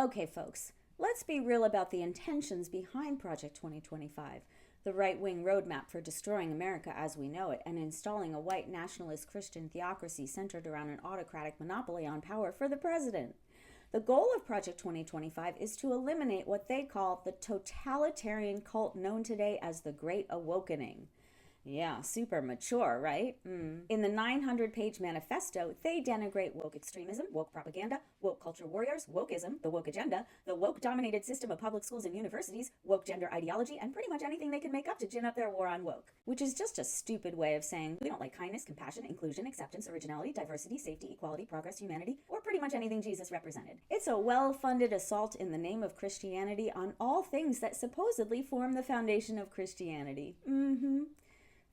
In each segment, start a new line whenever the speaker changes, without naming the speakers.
Okay, folks, let's be real about the intentions behind Project 2025. The right-wing roadmap for destroying America as we know it and installing a white nationalist Christian theocracy centered around an autocratic monopoly on power for the president. The goal of Project 2025 is to eliminate what they call the totalitarian cult known today as the Great Awakening. Yeah, super mature, right? In the 900-page manifesto, they denigrate woke extremism, woke propaganda, woke culture warriors, wokeism, the woke agenda, the woke-dominated system of public schools and universities, woke gender ideology, and pretty much anything they can make up to gin up their war on woke. Which is just a stupid way of saying we don't like kindness, compassion, inclusion, acceptance, originality, diversity, safety, equality, progress, humanity, or pretty much anything Jesus represented. It's a well-funded assault in the name of Christianity on all things that supposedly form the foundation of Christianity.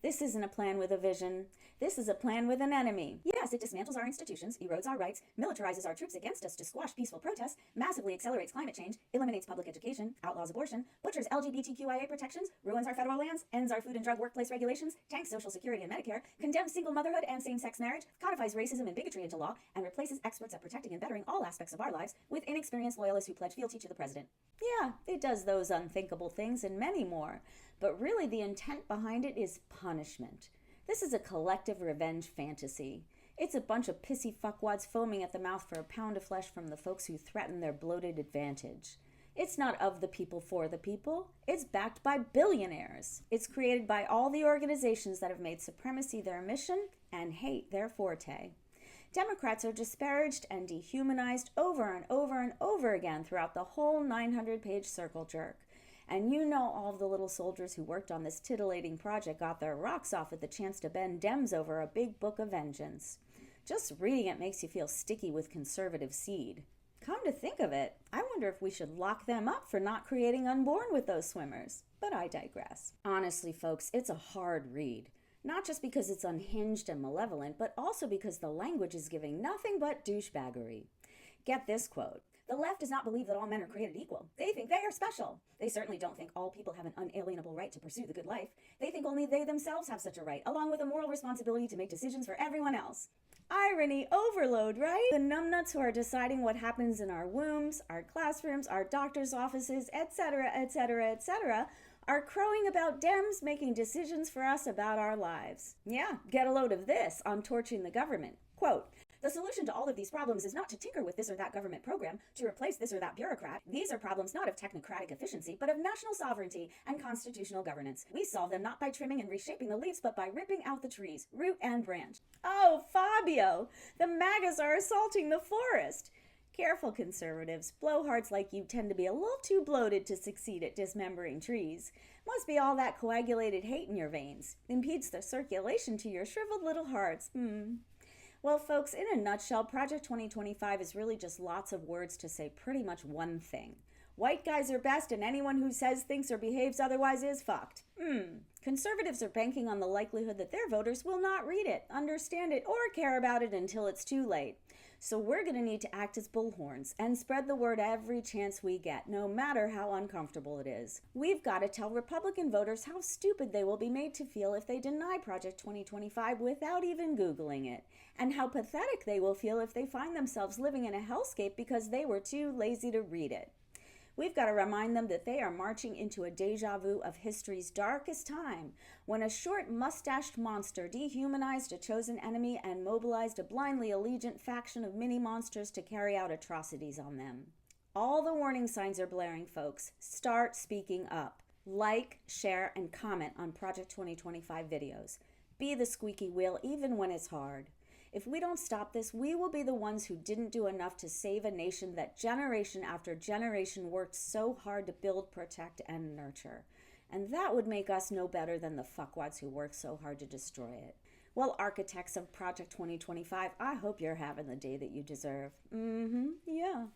This isn't a plan with a vision. This is a plan with an enemy. Yes, it dismantles our institutions, erodes our rights, militarizes our troops against us to squash peaceful protests, massively accelerates climate change, eliminates public education, outlaws abortion, butchers LGBTQIA protections, ruins our federal lands, ends our food and drug workplace regulations, tanks Social Security and Medicare, condemns single motherhood and same-sex marriage, codifies racism and bigotry into law, and replaces experts at protecting and bettering all aspects of our lives with inexperienced loyalists who pledge fealty to the president. Yeah, it does those unthinkable things and many more. But really the intent behind it is punishment. This is a collective revenge fantasy. It's a bunch of pissy fuckwads foaming at the mouth for a pound of flesh from the folks who threaten their bloated advantage. It's not of the people for the people. It's backed by billionaires. It's created by all the organizations that have made supremacy their mission and hate their forte. Democrats are disparaged and dehumanized over and over and over again throughout the whole 900-page circle jerk. And you know all of the little soldiers who worked on this titillating project got their rocks off at the chance to bend Dems over a big book of vengeance. Just reading it makes you feel sticky with conservative seed. Come to think of it, I wonder if we should lock them up for not creating Unborn with those swimmers. But I digress. Honestly, folks, it's a hard read. Not just because it's unhinged and malevolent, but also because the language is giving nothing but douchebaggery. Get this quote. The left does not believe that all men are created equal. They think they are special. They certainly don't think all people have an unalienable right to pursue the good life. They think only they themselves have such a right, along with a moral responsibility to make decisions for everyone else. Irony overload, right? The numbnuts who are deciding what happens in our wombs, our classrooms, our doctor's offices, etc., etc., etc., are crowing about Dems making decisions for us about our lives. Yeah, get a load of this on torching the government. Quote, the solution to all of these problems is not to tinker with this or that government program, to replace this or that bureaucrat. These are problems not of technocratic efficiency, but of national sovereignty and constitutional governance. We solve them not by trimming and reshaping the leaves, but by ripping out the trees, root and branch. Oh, Fabio, the MAGAs are assaulting the forest. Careful, conservatives. Blowhards like you tend to be a little too bloated to succeed at dismembering trees. Must be all that coagulated hate in your veins. Impedes the circulation to your shriveled little hearts. Well, folks, in a nutshell, Project 2025 is really just lots of words to say pretty much one thing. White guys are best, and anyone who says, thinks, or behaves otherwise is fucked. Conservatives are banking on the likelihood that their voters will not read it, understand it, or care about it until it's too late. So we're going to need to act as bullhorns and spread the word every chance we get, no matter how uncomfortable it is. We've got to tell Republican voters how stupid they will be made to feel if they deny Project 2025 without even Googling it, and how pathetic they will feel if they find themselves living in a hellscape because they were too lazy to read it. We've got to remind them that they are marching into a deja vu of history's darkest time, when a short mustached monster dehumanized a chosen enemy and mobilized a blindly allegiant faction of mini-monsters to carry out atrocities on them. All the warning signs are blaring, folks. Start speaking up. Like, share, and comment on Project 2025 videos. Be the squeaky wheel even when it's hard. If we don't stop this, we will be the ones who didn't do enough to save a nation that generation after generation worked so hard to build, protect, and nurture. And that would make us no better than the fuckwads who worked so hard to destroy it. Well, architects of Project 2025, I hope you're having the day that you deserve. Yeah.